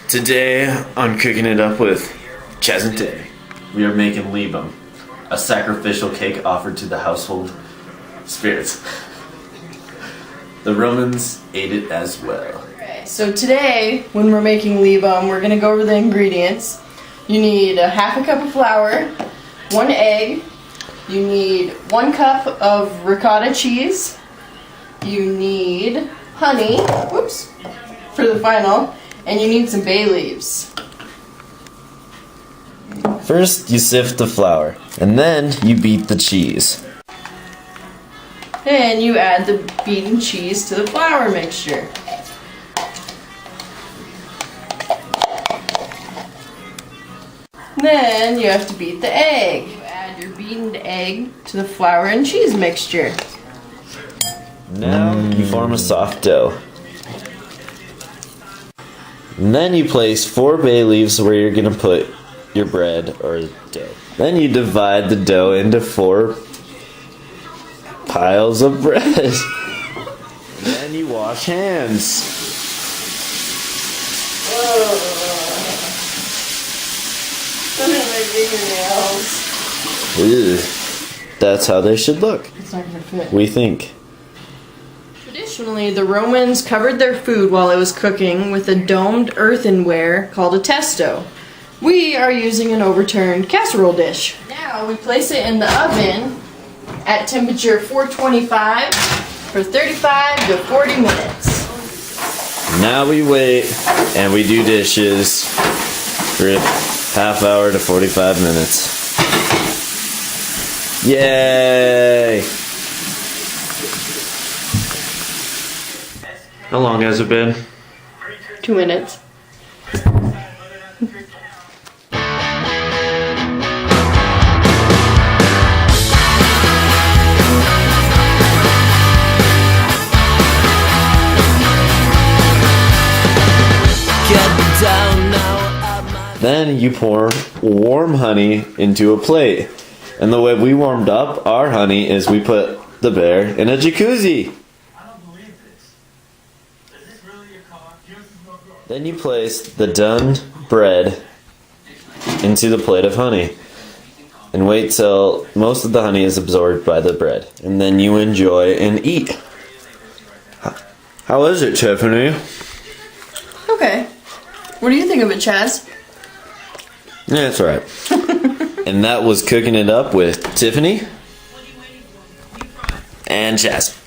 Today, I'm cooking it up with Chaz and Tiffany. We are making libum, a sacrificial cake offered to the household spirits. The Romans ate it as well. So today, when we're making libum, we're gonna go over the ingredients. You need a half a cup of flour, 1 egg, you need 1 cup of ricotta cheese, you need honey, whoops, for the final, and you need some bay leaves. First, you sift the flour, and then you beat the cheese. Then you add the beaten cheese to the flour mixture. Then you have to beat the egg. You add your beaten egg to the flour and cheese mixture. Now you form a soft dough. And then you place 4 bay leaves where you're going to put your bread or dough. Then you divide the dough into 4 piles of bread. And then you wash hands. My fingernails. Ew. That's how they should look. It's not gonna fit. We think. Traditionally, the Romans covered their food while it was cooking with a domed earthenware called a testo. We are using an overturned casserole dish. Now we place it in the oven at temperature 425 for 35 to 40 minutes. Now we wait and we do dishes for a half hour to 45 minutes. Yay! How long has it been? 2 minutes. Then you pour warm honey into a plate. And the way we warmed up our honey is we put the bear in a jacuzzi. Then you place the done bread into the plate of honey. And wait till most of the honey is absorbed by the bread. And then you enjoy and eat. How is it, Tiffany? Okay. What do you think of it, Chaz? Yeah, that's right. And that was Cooking It Up with Tiffany and Chaz.